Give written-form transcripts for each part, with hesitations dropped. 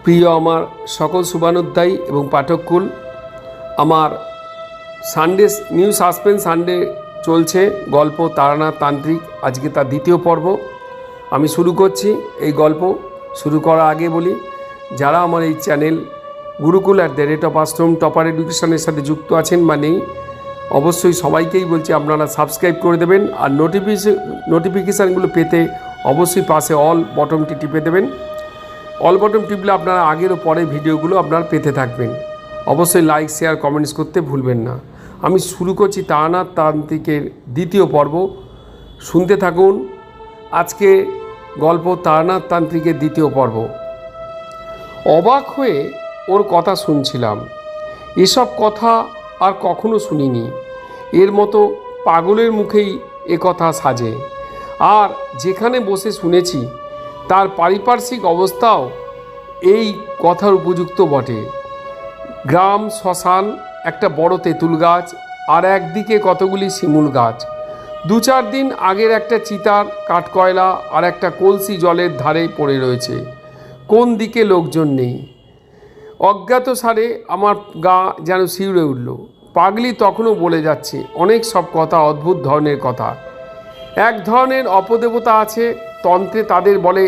প্রিয় আমার সকল শুভানুধ্যায়ী এবং পাঠককুল, আমার সানডে নিউ সাসপেন্স সানডে চলছে গল্প তারানাথ তান্ত্রিক। আজকে তার দ্বিতীয় পর্ব আমি শুরু করছি। এই গল্প শুরু করার আগে বলি, যারা আমার এই চ্যানেল গুরুকুল @আশ্রম টপার এডুকেশনের সাথে যুক্ত আছেন বা নেই, অবশ্যই সবাইকেই বলছি আপনারা সাবস্ক্রাইব করে দেবেন। আর নোটিফিকেশানগুলো পেতে অবশ্যই পাশে অল বটনটি টিপে দেবেন। অল বটন টিপলে আপনারা আগের ও পরের ভিডিওগুলো আপনারা পেতে থাকবেন। অবশ্যই লাইক, শেয়ার, কমেন্টস করতে ভুলবেন না। আমি শুরু করছি তারানাথ তান্ত্রিকের দ্বিতীয় পর্ব। শুনতে থাকুন আজকে গল্প তারানাথ তান্ত্রিকের দ্বিতীয় পর্ব। অবাক হয়ে ওর কথা শুনছিলাম। এসব কথা আর কখনো শুনিনি। এর মতো পাগলের মুখেই এ কথা সাজে। আর যেখানে বসে শুনেছি তার পারিপার্শ্বিক অবস্থাও এই কথার উপযুক্ত বটে। গ্রাম, শ্মশান, একটা বড় তেঁতুল গাছ, আর একদিকে কতগুলি শিমুল গাছ। 2-4 দিন আগের একটা চিতার কাঠকয়লা আর একটা কলসি জলের ধারে পড়ে রয়েছে। কোন দিকে লোকজন নেই। অজ্ঞাত সারে আমার গা যেন শিউরে উঠল। পাগলি তখনও বলে যাচ্ছে অনেক সব কথা, অদ্ভুত ধরনের কথা। এক ধরনের অপদেবতা আছে, তন্ত্রে তাদের বলে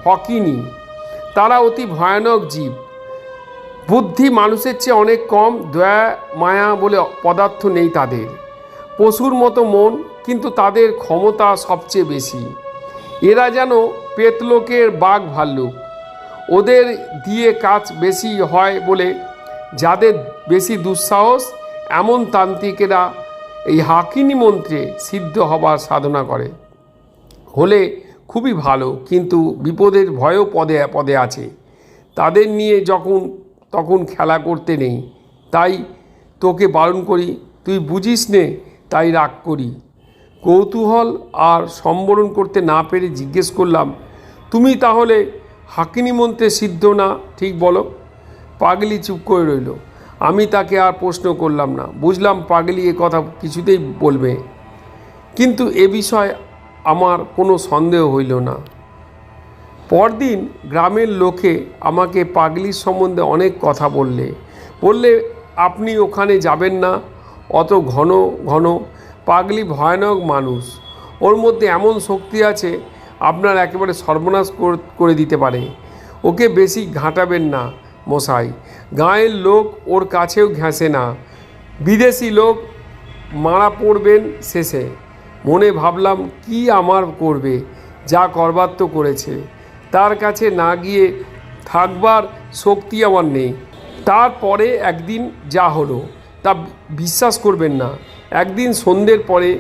হকিনি। তারা অতি ভয়ানক জীব। বুদ্ধি মানুষের চেয়ে অনেক কম, দয়া মায়া বলে পদার্থ নেই তাদের। পশুর মতো মন, কিন্তু তাদের ক্ষমতা সবচেয়ে বেশি। এরা যেন পেতলোকের বাঘ ভাল্লুক। ওদের দিয়ে কাজ বেশি হয় বলে যাদের বেশি দুঃসাহস, এমন তান্ত্রিকেরা এই হাকিনি মন্ত্রে সিদ্ধ হবার সাধনা করে। হলে খুবই ভালো, কিন্তু বিপদের ভয়ও পদে পদে আছে। তাদের নিয়ে তখন খেলা করতে নেই। তাই তোকে বারণ করি, তুই বুঝিস নে, তাই রাগ করি। কৌতূহল আর সম্বরণ করতে না পেরে জিজ্ঞেস করলাম, তুমি তাহলে হাকিনি মন্ত্রে সিদ্ধ না, ঠিক বলো? পাগলি চুপ করে রইল। আমি তাকে আর প্রশ্ন করলাম না। বুঝলাম পাগলি এ কথা কিছুতেই বলবে, কিন্তু এ বিষয়ে আমার কোনো সন্দেহ হইল না। পরদিন গ্রামের লোকে আমাকে পাগলির সম্বন্ধে অনেক কথা বললে আপনি ওখানে যাবেন না, অত ঘন ঘন। পাগলি ভয়ানক মানুষ। ওর মধ্যে এমন শক্তি আছে আপনার একেবারে সর্বনাশ করে দিতে পারে। ওকে বেশি ঘাঁটাবেন না মশাই। গাঁয়ের লোক ওর কাছেও ঘেঁষে না। বিদেশি লোক মারা পড়বেন শেষে। মনে ভাবলাম কি আমার করবে, যা করবার তো করেছে। তার কাছে না গিয়ে থাকবার শক্তি আমার নেই। তারপরে একদিন যা হলো তা বিশ্বাস করবেন না। একদিন সন্ধ্যের পরে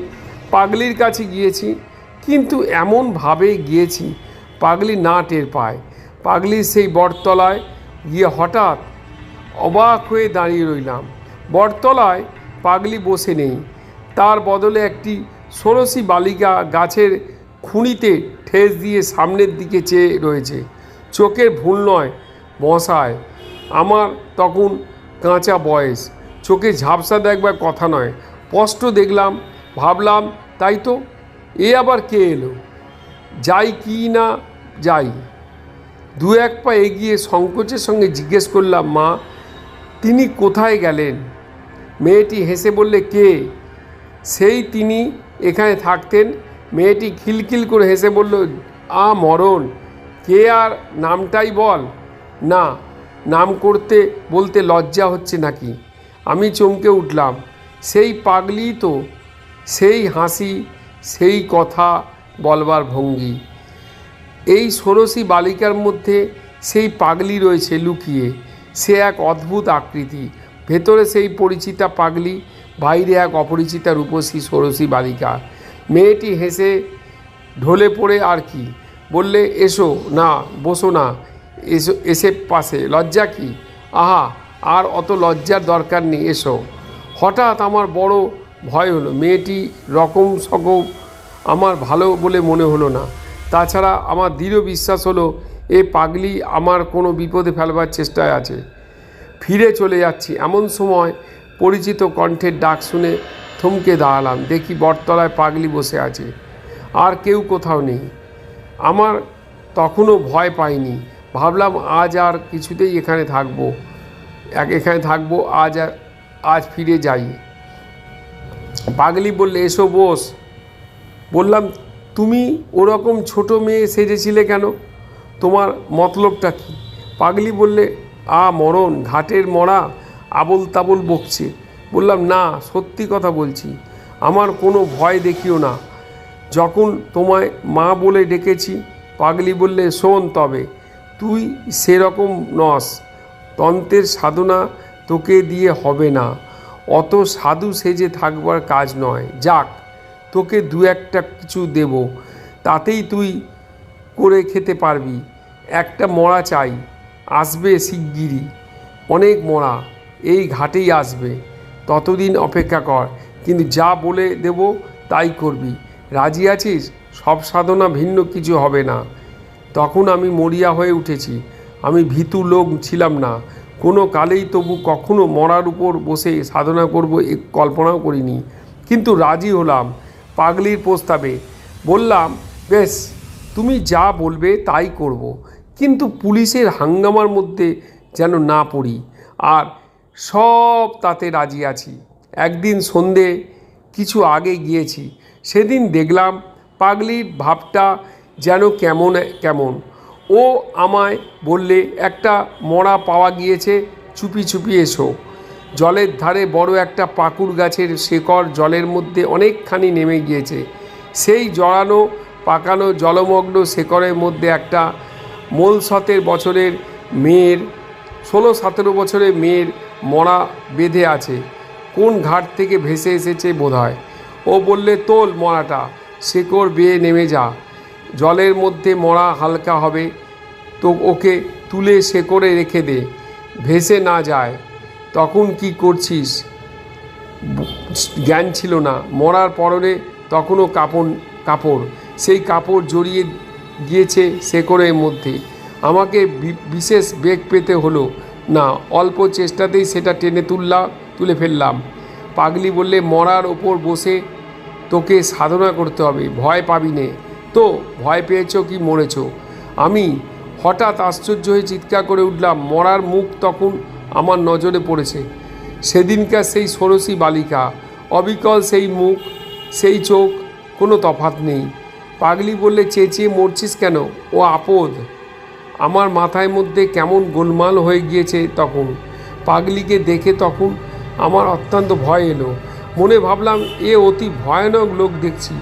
পাগলির কাছে গিয়েছি, কিন্তু এমনভাবে গিয়েছি পাগলি না টের পায়। পাগলির সেই বটতলায় গিয়ে হঠাৎ অবাক হয়ে দাঁড়িয়ে রইলাম। বটতলায় পাগলি বসে নেই, তার বদলে একটি ষোড়শী বালিকা গাছের খুঁড়িতে ঠেস দিয়ে সামনের দিকে চেয়ে রয়েছে। চোখের ভুল নয় মশায়, আমার তখন কাঁচা বয়স। চোখে ঝাপসা দেখবার কথা নয়। স্পষ্ট দেখলাম। ভাবলাম তাই তো, এ আবার কে এলো? যাই কি না যাই। 2-1 পা এগিয়ে সংকোচের সঙ্গে জিজ্ঞেস করলাম, মা, তিনি কোথায় গেলেন? মেয়েটি হেসে বললে, কে? সেই তিনি এখানে থাকতেন। মেয়েটি খিলখিল করে হেসে বলল, মরণ। কে আর নামটাই বল না। নাম করতে বলতে লজ্জা হচ্ছে নাকি? আমি চমকে উঠলাম। সেই পাগলি তো। সেই হাসি, সেই কথা বলবার ভঙ্গি। এই ষোড়শী বালিকার মধ্যে সেই পাগলি রয়েছে লুকিয়ে। সে এক অদ্ভুত আকৃতি। ভেতরে সেই পরিচিতা পাগলি, বাইরে এক অপরিচিতা রূপসী ষোড়শী বালিকা। মেয়েটি হেসে ঢলে পড়ে আর কি বললে, এসো না, বসো না, এসে পাশে। লজ্জা কি? আহা, আর অত লজ্জার দরকার নেই, এসো। হঠাৎ আমার বড় ভয় হলো। মেয়েটি রকম সকম আমার ভালো বলে মনে হলো না। তাছাড়া আমার দৃঢ় বিশ্বাস হলো এ পাগলি আমার কোনো বিপদে ফেলবার চেষ্টায় আছে। ফিরে চলে যাচ্ছি, এমন সময় পরিচিত কণ্ঠের ডাক শুনে থমকে দাঁড়ালাম। দেখি বটতলায় পাগলি বসে আছে, আর কেউ কোথাও নেই। আমার তখনও ভয় পাইনি, ভাবলাম আজ আর কিছুতেই এখানে থাকবো, এখানে থাকবো, আজ ফিরে যাই। পাগলি বললে, এসো বস। বললাম, তুমি ওরকম ছোট মেয়ে সেজেছিলে কেন? তোমার মতলবটা কী? পাগলি বললে, মরণ, ঘাটের মরা আবোল তাবোল বকছে। বললাম, না, সত্যি কথা বলছি, আমার কোনো ভয় দেখিও না, যখন তোমায় মা বলে ডেকেছি। পাগলি বললে, শোন তবে, তুই সেরকম নস, তন্ত্রের সাধনা তোকে দিয়ে হবে না, অত সাধু সেজে থাকবার কাজ নয়। যাক, তোকে দু একটা কিছু দেব, তাতেই তুই করে খেতে পারবি। একটা মরা চাই, আসবে শিগগিরই, অনেক মরা এই ঘাটেই আসবে, ততদিন অপেক্ষা কর, কিন্তু যা বলে দেব তাই করবি, রাজি আছিস? সব সাধনা ভিন্ন কিছু হবে না। তখন আমি মরিয়া হয়ে উঠেছি। আমি ভীতু লোক ছিলাম না কোনো কালেই, তবু কখনো মরার উপর বসে সাধনা করব এ কল্পনাও করিনি, কিন্তু রাজি হলাম পাগলির প্রস্তাবে। বললাম, বেশ, তুমি যা বলবে তাই করব, কিন্তু পুলিশের হাঙ্গামার মধ্যে যেন না পড়ি, আর সব তাতে রাজি আছি। একদিন সন্ধে কিছু আগে গিয়েছি, সেদিন দেখলাম পাগলির ভাবটা যেন কেমন কেমন। ও আমায় বললে, একটা মরা পাওয়া গিয়েছে, চুপি চুপি এসো। জলের ধারে বড় একটা পাকুড় গাছের শেকড় জলের মধ্যে অনেকখানি নেমে গিয়েছে। সেই জড়ানো পাকানো জলমগ্ন শেকড়ের মধ্যে একটা 16-17 বছরের মেয়ের মরা বেঁধে আছে, কোন ঘাট থেকে ভেসে এসেছে বোধহয়। ও বললে, তোল মরাটা, শেকড় বেয়ে নেমে যা, জলের মধ্যে মরা হালকা হবে, তো ওকে তুলে শেকড়ে রেখে দে, ভেসে না যায়। তখন কি করছিস? জ্ঞান ছিল না। মরার পরনে তখনও কাপড়, সেই কাপড় জড়িয়ে গিয়েছে শেকড়ের মধ্যে। আমাকে বিশেষ বেগ পেতে হলো না, অল্প চেষ্টাতেই সেটা টেনে তুলে ফেললাম। পাগলি বললে, মরার ওপর বসে তোকে সাধনা করতে হবে, ভয় পাবি নে। তো ভয় পেয়েছ কি মরেছ? আমি হঠাৎ আশ্চর্য হয়ে চিৎকার করে উঠলাম। মরার মুখ তখন আমার নজরে পড়েছে। সেদিনকার সেই ষোড়শী বালিকা, অবিকল সেই মুখ, সেই চোখ, কোনো তফাৎ নেই। পাগলি বললে, চেঁচিয়ে মরছিস কেন? ও আপদ। আমার মাথায় মধ্যে কেমন গোলমাল হয়ে গিয়েছে তখন। পাগলিকে দেখে তখন আমার অত্যন্ত ভয় এলো। মনে ভাবলাম, এ অতি ভয়ানক লোক দেখছি।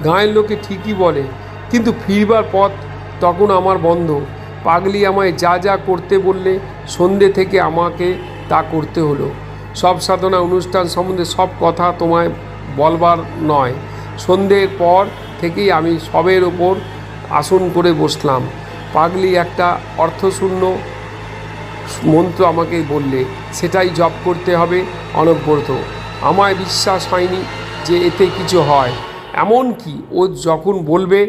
গাঁয়ের লোকে ঠিকই বলে, কিন্তু ফিরবার পথ তখন আমার বন্ধ। পাগলি আমায় যা যা করতে বললে, সন্ধে থেকে আমাকে তা করতে হলো। সব সাধনা অনুষ্ঠান সম্বন্ধে সব কথা তোমায় বলবার নয়। সন্ধ্যের পর থেকেই আমি সবের ওপর আসন করে বসলাম। পাগলি একটা অর্থশূন্য মন্ত্র আমাকে বললে, সেটাই জপ করতে হবে অনবরত। আমায় বিশ্বাস হয়নি যে এতে কিছু হয়। এমন কি, ও যখন বলবে,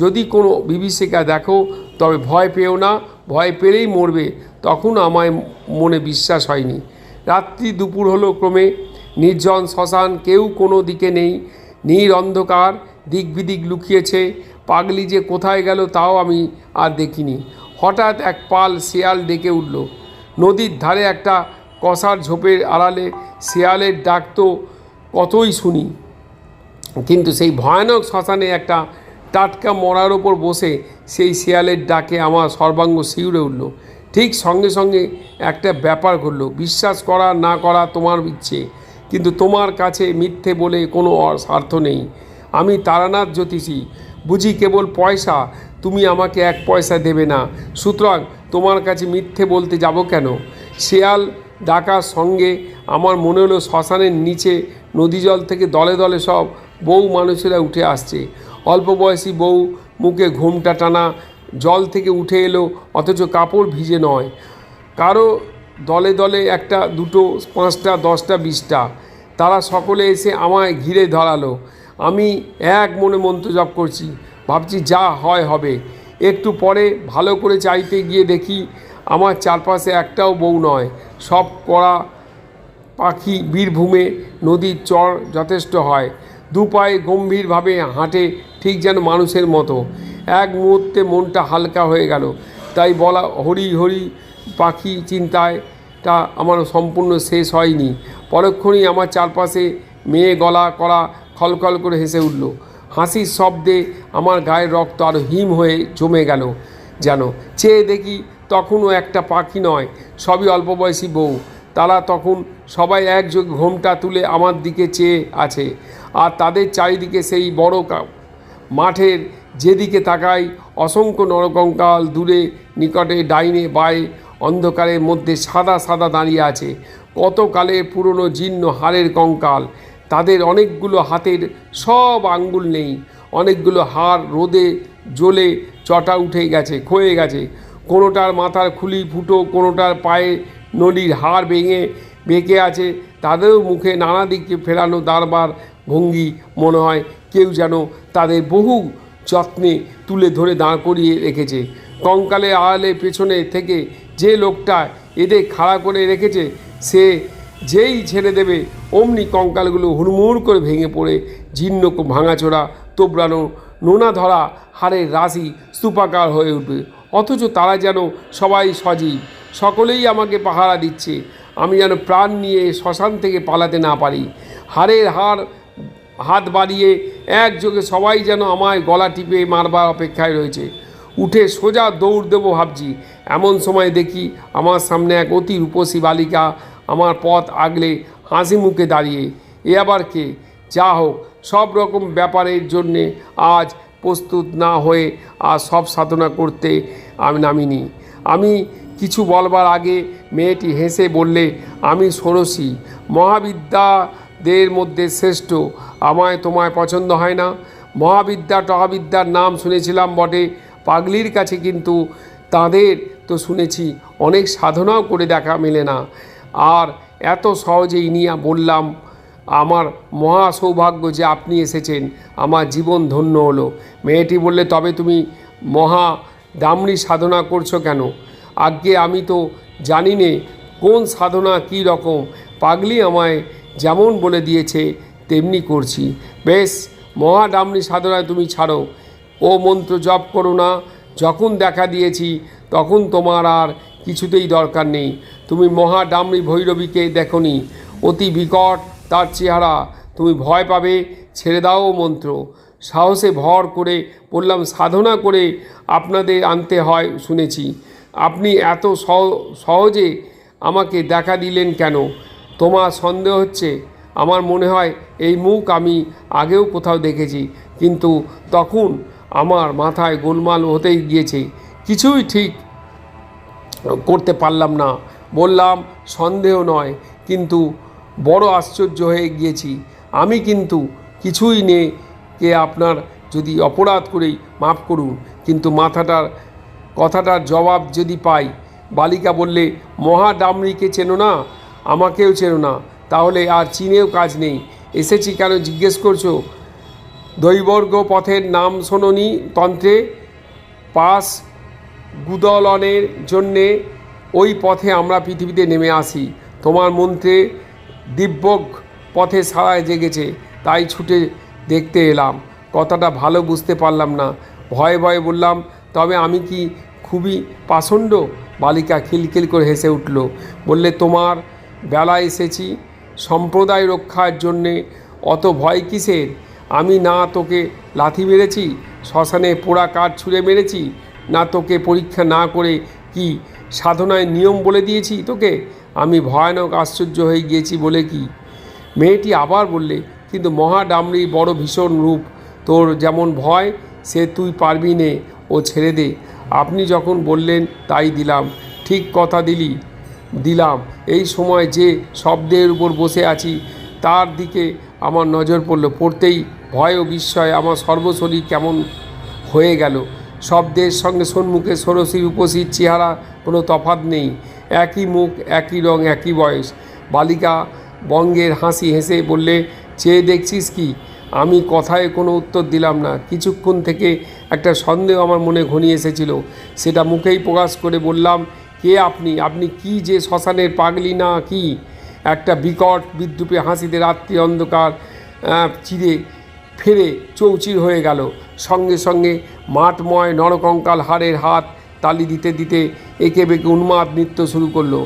যদি কোনো বিভীষিকা দেখো তবে ভয় পেও না, ভয় পেলেই মরবে, তখন আমায় মনে বিশ্বাস হয়নি। রাত্রি দুপুর হলো ক্রমে, নির্জন শ্মশান, কেউ কোনো দিকে নেই, নীর অন্ধকার, দিক বিদিক লুকিয়েছে। পাগলি যে কোথায় গেল তাও আমি আর দেখিনি। হঠাৎ এক পাল শেয়াল ডেকে উঠল। নদীর ধারে একটা কষার ঝোপের আড়ালে শেয়ালের ডাক তো কতই শুনি, কিন্তু সেই ভয়ানক শ্মশানে একটা টাটকা মরার ওপর বসে সেই শেয়ালের ডাকে আমার সর্বাঙ্গ শিউরে উঠল। ঠিক সঙ্গে সঙ্গে একটা ব্যাপার ঘটল। বিশ্বাস করা না করা তোমার ইচ্ছে, কিন্তু তোমার কাছে মিথ্যে বলে কোনো স্বার্থ নেই। আমি তারানাথ জ্যোতিষী, বুঝি কেবল পয়সা। তুমি আমাকে 1 পয়সা দেবে না, সুতরাং তোমার কাছে মিথ্যে বলতে যাব কেন? শেয়াল ডাকার সঙ্গে আমার মনে হলো শ্মশানের নিচে নদী জল থেকে দলে দলে সব বউ মানুষেরা উঠে আসছে। অল্প বয়সী বউ, মুখে ঘোমটা টানা, জল থেকে উঠে এলো, অথচ কাপড় ভিজে নয়। কারো দলে দলে 1, 2, 5, 10, 20টা। তারা সকলে এসে আমায় ঘিরে ধরালো। আমি এক মনে মন্ত্র জপ করছি, ভাবছি যা হয় হবে। একটু পরে ভালো করে চাইতে গিয়ে দেখি আমার চারপাশে একটাও বউ নয়, সব কড়া পাখি বীরভূমে নদীর চর যথেষ্ট হয়। 2 পায়ে গম্ভীরভাবে হাঁটে, ঠিক যেন মানুষের মতো। এক মুহূর্তে মনটা হালকা হয়ে গেল। তাই বলা হরি হরি পাখি চিন্তায়টা আমার সম্পূর্ণ শেষ হয়নি। পরক্ষণেই আমার চারপাশে মেয়ে গলা করা খলখল করে হেসে উঠল। হাসির শব্দে আমার গায়ের রক্ত আরও হিম হয়ে জমে গেল যেন। চেয়ে দেখি তখনও একটা পাখি নয়, সবই অল্প বয়সী বউ। তারা তখন সবাই একযোগে ঘোমটা তুলে আমার দিকে চেয়ে আছে, আর তাদের চারিদিকে সেই বড় মাঠের যেদিকে তাকাই অসংখ্য নরকঙ্কাল, দূরে নিকটে ডাইনে বায়ে অন্ধকারের মধ্যে সাদা সাদা দাঁড়িয়ে আছে কত কালের পুরনো জীর্ণ হাড়ের কঙ্কাল। তাদের অনেকগুলো হাতের সব আঙ্গুল নেই, অনেকগুলো হাড় রোদে জ্বলে চটা উঠে গেছে, ক্ষয়ে গেছে। কোনোটার মাথার খুলি ফুটো, কোনোটার পায়ে নলির হাড় ভেঙে বেঁকে আছে। তাদেরও মুখে নানা দিকে ফেরানো দাঁড়বার ভঙ্গি। মনে হয় কেউ যেন তাদের বহু যত্নে তুলে ধরে দাঁড় করিয়ে রেখেছে। কঙ্কালের আড়ালে পেছনে থেকে যে লোকটা এদের খাড়া করে রেখেছে, সে যেই ছেড়ে দেবে অমনি কঙ্কালগুলো হুড়মুড় করে ভেঙে পড়ে জীর্ণ ভাঙাচোরা তোবড়ানো নোনা ধরা হাড়ের রাশি স্তূপাকার হয়ে উঠবে। অথচ তারা যেন সবাই সজীব, সকলেই আমাকে পাহারা দিচ্ছে। আমি যেন প্রাণ নিয়ে শ্মশান থেকে পালাতে না পারি। হাড়ের হাত বাড়িয়ে একযোগে সবাই যেন আমায় গলা টিপে মারবার অপেক্ষায় রয়েছে। উঠে সোজা দৌড় দেবো ভাবছি, এমন সময় দেখি আমার সামনে এক অতি রূপসী বালিকা আমার পথ আগলে হাসি মুখে দাঁড়িয়ে। এ আবার কে? যা হোক, সব রকম ব্যাপারের জন্যে আজ প্রস্তুত না হয়ে আর সব সাধনা করতে আমি নামিনি। আমি কিছু বলবার আগে মেয়েটি হেসে বললে, আমি ষোড়শী, মহাবিদ্যাদের মধ্যে শ্রেষ্ঠ। আমায় তোমায় পছন্দ হয় না? মহাবিদ্যা টহাবিদ্যার নাম শুনেছিলাম বটে পাগলির কাছে, কিন্তু তাদের তো শুনেছি অনেক সাধনাও করে দেখা মেলে না। আর এত সহজেই নিয়ে বললাম, আমার মহা সৌভাগ্য যে আপনি এসেছেন, আমার জীবন ধন্য হলো। মেয়েটি বললে, তবে তুমি মহা দামড়ি সাধনা করছো কেন? আজ্ঞে আমি তো জানি নে কোন সাধনা কী রকম। পাগলি আমায় যেমন বলে দিয়েছে তেমনি করছি। বেশ, মহা দামড়ি সাধনায় তুমি ছাড়ো, ও মন্ত্র জপ করো না। যখন দেখা দিয়েছি তখন তোমার আর কিছুতেই দরকার নেই। তুমি মহা ডামরি ভৈরবীকে দেখনি? অতি বিকট তার চেহারা, তুমি ভয় পাবে। ছেড়ে দাও মন্ত্র। সাহসে ভর করে বললাম, সাধনা করে আপনাদের আনতে হয় শুনেছি। আপনি এত সহজে আমাকে দেখা দিলেন কেন? তোমার সন্দেহ হচ্ছে? আমার মনে হয় এই মুখ আমি আগেও কোথাও দেখেছি, কিন্তু তখন আমার মাথায় গোলমাল হতেই গিয়েছে, কিছুই ঠিক করতে পারলাম না। বললাম, সন্দেহ নয়, কিন্তু বড় আশ্চর্য হয়ে গিয়েছি। আমি কিন্তু কিছুই নেই কে আপনার যদি অপরাধ করেই মাফ করুন, কিন্তু কথাটার জবাব যদি পাই। বালিকা বললে, মহা ডামরিকে চেনো না? আমাকেও চেনো না? তাহলে আর চিনেও কাজ নেই। এসেছি কেন জিজ্ঞেস করছো? দৈবর্গ পথের নাম শোনোনি তন্ত্রে? পাস গুদলনের জন্যে ওই পথে আমরা পৃথিবীতে নেমে আসি। তোমার মন্ত্রে দিব্যক পথে সাড়ায় জেগেছে, তাই ছুটে দেখতে এলাম। কথাটা ভালো বুঝতে পারলাম না, ভয়ে ভয়ে বললাম, তবে আমি কি খুবই পাষণ্ড? বালিকা খিলখিল করে হেসে উঠল, বললে, তোমার বেলায় এসেছি সম্প্রদায় রক্ষার জন্যে, অত ভয় কিসের? আমি না তোকে লাথি মেরেছি, শ্মশানে পোড়া কাঠ ছুঁড়ে মেরেছি, না তোকে পরীক্ষা না করে কি সাধনায় নিয়ম বলে দিয়েছি তোকে? আমি ভয়ানক আশ্চর্য হয়ে গিয়েছি বলে কি? মেয়েটি আবার বললে, কিন্তু মহা ডামরি বড় ভীষণ রূপ, তোর যেমন ভয় সে তুই পারবি নে, ও ছেড়ে দে। আপনি যখন বললেন তাই দিলাম। ঠিক কথা দিলাম। এই সময় যে শব্দের উপর বসে আছি তার দিকে আমার নজর পড়তেই ভয় ও বিস্ময়ে আমার সর্বশরীর কেমন হয়ে গেল। শব্দের সঙ্গে সন্মুখে ষোড়শীর উপস্থিত চেহারা কোনো তফাৎ নেই, একই মুখ, একই রং, একই বয়স। বালিকা বঙ্গের হাসি হেসে বললে, চেয়ে দেখছিস কি? আমি কথায় কোনো উত্তর দিলাম না। কিছুক্ষণ থেকে একটা সন্দেহ আমার মনে ঘনিয়ে এসেছিল, সেটা মুখেই প্রকাশ করে বললাম, কে আপনি? আপনি কি যে শ্মশানের পাগলি না কি? একটা বিকট বিদ্রুপে হাসিতে রাত্রি অন্ধকার চিরে ফেরে চৌচির হয়ে গেল। সঙ্গে সঙ্গে মাঠময় নরকঙ্কাল হাড়ের হাত তালি দিতে দিতে এঁকে বেঁকে উন্মাদ নৃত্য শুরু করলো।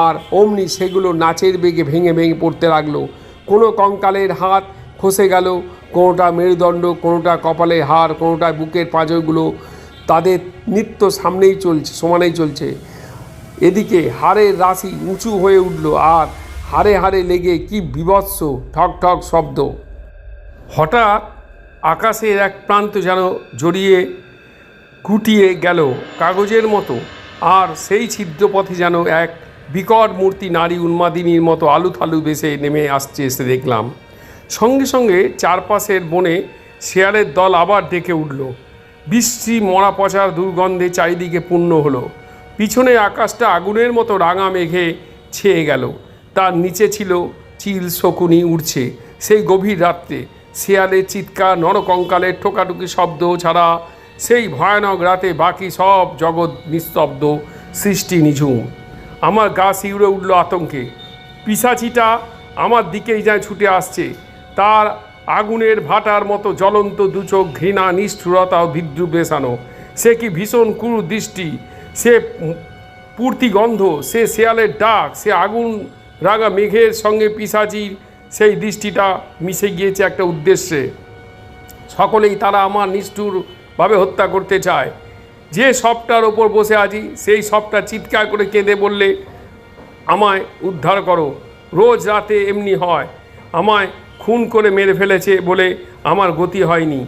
আর অমনি সেগুলো নাচের বেগে ভেঙে ভেঙে পড়তে লাগলো। কোনো কঙ্কালের হাত খসে গেল, কোনোটা মেরুদণ্ড, কোনোটা কপালের হাড়, কোনোটা বুকের পাঁজরগুলো। তাদের নৃত্য সামনেই চলছে, সমানেই চলছে। এদিকে হাড়ের রাশি উঁচু হয়ে উঠল, আর হাড়ে হাড়ে লেগে কি বীভৎস ঠক ঠক শব্দ। হঠাৎ আকাশের এক প্রান্ত যেন জড়িয়ে গুটিয়ে গেল কাগজের মতো, আর সেই ছিদ্রপথে যেন এক বিকট মূর্তি নারী উন্মাদিনীর মতো আলুথালু বেশে নেমে আসছে এসে দেখলাম। সঙ্গে সঙ্গে চারপাশের বনে শেয়ালের দল আবার ডেকে উঠল। বৃষ্টি মরা পচার দুর্গন্ধে চারিদিকে পূর্ণ হলো। পিছনে আকাশটা আগুনের মতো রাঙা মেঘে ছেয়ে গেল। তার নিচে ছিল চিল শকুনি উড়ছে। সেই গভীর রাত্রে শেয়ালের চিৎকার, নরকঙ্কালের ঠোকাঠুকি শব্দ ছাড়া সেই ভয়ানক রাতে বাকি সব জগৎ নিস্তব্ধ, সৃষ্টি নিঝুম। আমার গা শিউরে উঠল আতঙ্কে। পিশাচিটা আমার দিকেই যায় ছুটে আসছে। তার আগুনের ভাটার মতো জ্বলন্ত দুচোখ, ঘৃণা, নিষ্ঠুরতা ও বিদ্রুপ মেশানো। সে কি ভীষণ ক্রূর দৃষ্টি, সে পূর্তি গন্ধ, সে শেয়ালের ডাক, সে আগুন রাঙা মেঘের সঙ্গে পিশাচির সেই দৃষ্টিটা মিশে গিয়েছে একটা উদ্দেশ্যে। সকলেই তারা আমার নিষ্ঠুরভাবে হত্যা করতে চায়। যে সবটার ওপর বসে আছি সেই সবটা চিৎকার করে কেঁদে বললে, আমায় উদ্ধার করো। রোজ রাতে এমনি হয়। আমায় খুন করে মেরে ফেলেছে বলে আমার গতি হয়নি।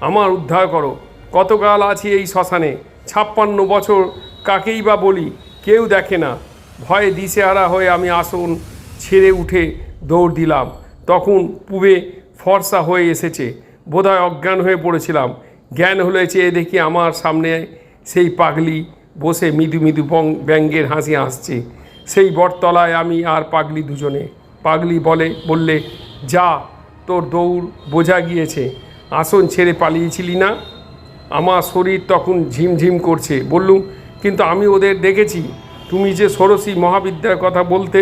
আমার উদ্ধার করো। কতকাল আছি এই শ্মশানে, 56 বছর কাকেই বা বলি, কেউ দেখে না। ভয়ে দিশেহারা হয়ে আমি আসন ছেড়ে উঠে দৌড় দিলাম। তখন পুবে ফর্সা হয়ে এসেছে, বোধহয় অজ্ঞান হয়ে পড়েছিলাম। জ্ঞান হলে চেয়ে দেখি আমার সামনে সেই পাগলি বসে মৃদু মৃদু ব্যঙ্গের হাসি হাসছে। সেই বটতলায় আমি আর পাগলি দুজনে। পাগলি বললে, যা, তোর দৌড় বোঝা গিয়েছে। আসন ছেড়ে পালিয়েছিলি না? আমার শরীর তখন ঝিমঝিম করছে। বললুম, কিন্তু আমি ওদের দেখেছি। তুমি যে ষোড়শী মহাবিদ্যার কথা বলতে,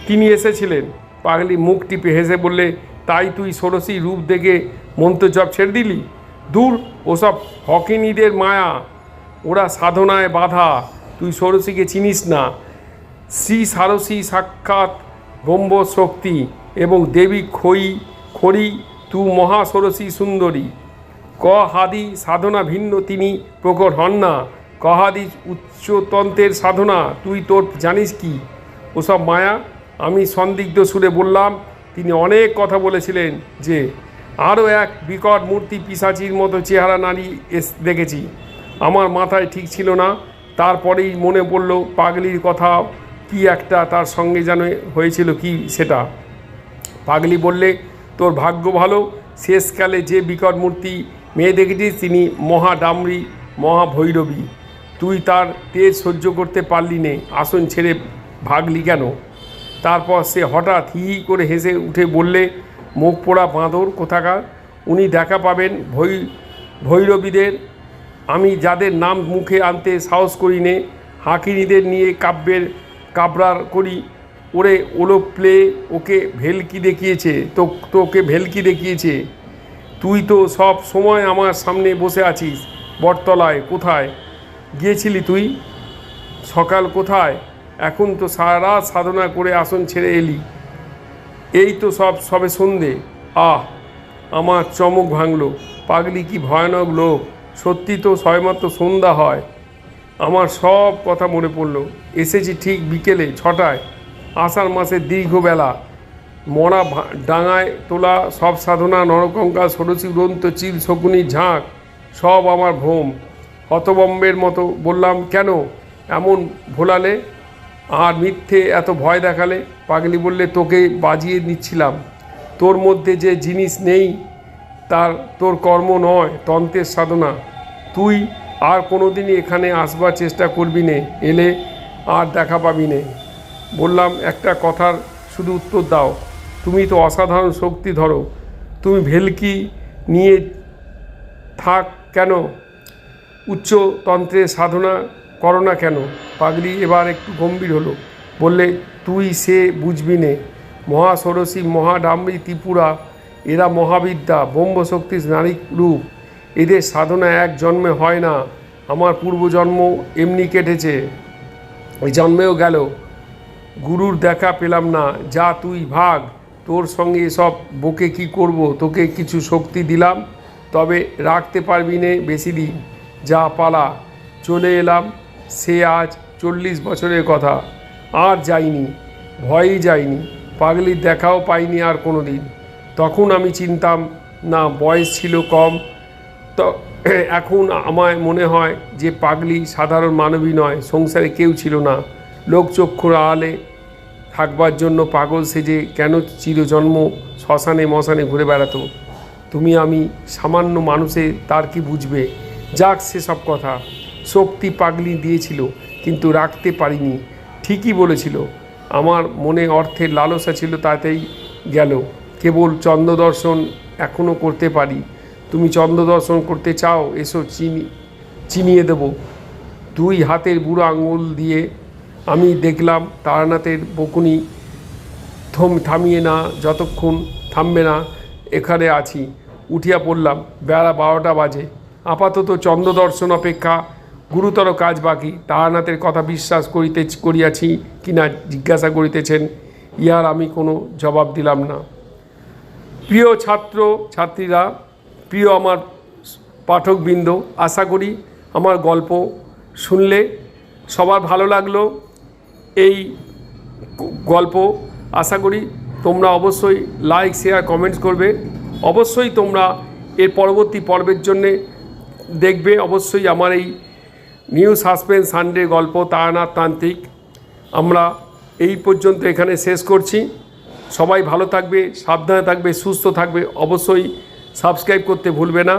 তিনি এসেছিলেন। পাগলি মুখ টিপে হেসে বললে, তাই তুই ষোড়শী রূপ দেখে মন্ত্রজপ ছেড়ে দিলি? দূর, ওসব হকিনীদের মায়া, ওরা সাধনায় বাধা। তুই ষোড়শীকে চিনিস না। শ্রী ষাড়শী সাক্ষাৎ ব্রহ্ম শক্তি এবং দেবী খড়ি তু মহাষোড়শী সুন্দরী। কহাদি সাধনা ভিন্ন তিনি প্রকট হন না। কহাদি উচ্চতন্ত্রের সাধনা, তুই তোর জানিস কি ওসব মায়া? আমি সন্দিগ্ধ সুরে বললাম, তিনি অনেক কথা বলেছিলেন যে আরও এক বিকট মূর্তি পিশাচির মতো চেহারা নারী দেখেছি। আমার মাথায় ঠিক ছিল না। তারপরেই মনে পড়ল পাগলির কথা, কি একটা তার সঙ্গে যেন হয়েছিল, কি সেটা। পাগলি বললে, তোর ভাগ্য ভালো, শেষকালে যে বিকট মূর্তি মেয়ে দেখেছিস তিনি মহাডামরি, মহাভৈরবী। তুই তার তেজ সহ্য করতে পারলি নে, আসন ছেড়ে ভাগলি কেন? তারপর সে হঠাৎ হি হি করে হেসে উঠে বললে, মুখ পোড়া বাঁদর কোথাকার, উনি দেখা পাবেন ভৈরবীদের। আমি যাদের নাম মুখে আনতে সাহস করি নে, হাঁকিনীদের নিয়ে কাবরার করি। ওরে ওলোপ্লে ওকে ভেলকি দেখিয়েছে, তোকে ভেলকি দেখিয়েছে। তুই তো সব সময় আমার সামনে বসে আছিস। বটতলায় কোথায় গিয়েছিলি তুই? সকাল কোথায়? এখন তো সারা রাত সাধনা করে আসন ছেড়ে এলি। এই তো সবে সন্ধে। আহ, আমার চমক ভাঙল। পাগলি কি ভয়ানক লোক! সত্যি তো সবেমাত্র সন্ধ্যা হয়। আমার সব কথা মনে পড়ল। এসেছি ঠিক বিকেলে 6টায়, আষাঢ় মাসের দীর্ঘ বেলা। মরা ডাঙায় তোলা সব সাধনা, নরকঙ্কাল, ষোড়শী উড়ন্ত চিল শকুনি ঝাঁক, সব আমার ভ্রম। হতবম্বের মতো বললাম, কেন এমন ভোলালে আর মিথ্যে এত ভয় দেখালে? পাগলি বললে, তোকে বাজিয়ে নিচ্ছিলাম। তোর মধ্যে যে জিনিস নেই তোর কর্ম নয়, তন্ত্রের সাধনা। তুই আর কোনোদিনই এখানে আসবার চেষ্টা করবি নে, এলে আর দেখা পাবি নে। বললাম, একটা কথার শুধু উত্তর দাও। তুমি তো অসাধারণ শক্তি ধরো, তুমি ভেলকি নিয়ে থাক কেন? উচ্চতন্ত্রের সাধনা করো না কেন? পাগলি এবার একটু গম্ভীর হলো। বললে, তুই সে বুঝবি নে। মহাষোড়শী, মহাডামরি, ত্রিপুরা, এরা মহাবিদ্যা, ব্রহ্মশক্তির নারী রূপ। এদের সাধনা এক জন্মে হয় না, আমার পূর্বজন্ম এমনি কেটেছে, ওই জন্মেও গেল, গুরুর দেখা পেলাম না, যা তুই ভাগ, তোর সঙ্গে এসব বকে কি করব, তোকে কিছু শক্তি দিলাম, তবে রাখতে পারবি নে বেশি দিন, যা পালা। চলে এলাম, সে আজ 40 বছরের কথা। আর যাইনি, ভয়ই যাইনি, পাগলির দেখাও পাইনি আর কোনো দিন। তখন আমি চিনতাম না, বয়স ছিল কম। তো এখন আমায় মনে হয় যে পাগলি সাধারণ মানবী নয়, সংসারে কেউ ছিল না, লোকচক্ষুর আড়ালে থাকবার জন্য পাগল সেজে কেন চিরজন্ম শ্মশানে মশানে ঘুরে বেড়াতো। তুমি আমি সামান্য মানুষে তার কি বুঝবে। যাক সেসব কথা। শক্তি পাগলি দিয়েছিল, কিন্তু রাখতে পারিনি। ঠিকই বলেছিল, আমার মনে অর্থের লালসা ছিল, তাতেই গেল। কেবল চন্দ্রদর্শন এখনও করতে পারি। তুমি চন্দ্রদর্শন করতে চাও, এসো, চিনিয়ে দেব। 2 হাতের বুড়ো আঙুল দিয়ে আমি দেখলাম তারানাথের বকুনি থামিয়ে না, যতক্ষণ থামবে না এখানে আছি। উঠিয়া পড়লাম, বেলা 12টা বাজে। আপাতত চন্দ্রদর্শন অপেক্ষা গুরুতর কাজ বাকি। তারানাথের কথা বিশ্বাস করিয়াছি কিনা জিজ্ঞাসা করিতেছেন, ইহার আমি কোনো জবাব দিলাম না। প্রিয় ছাত্র ছাত্রীরা, প্রিয় আমার পাঠকবৃন্দ, আশা করি আমার গল্প শুনলে সবার ভালো লাগলো। এই গল্প আশা করি তোমরা অবশ্যই লাইক শেয়ার কমেন্টস করবে। অবশ্যই তোমরা এর পরবর্তী পর্বের জন্যে দেখবে অবশ্যই আমার এই নিউ সাসপেন্স সানডে গল্প তারানাথ তান্ত্রিক। আমরা এই পর্যন্ত এখানে শেষ করছি। সবাই ভালো থাকবে, সাবধানে থাকবে, সুস্থ থাকবে। অবশ্যই সাবস্ক্রাইব করতে ভুলবে না।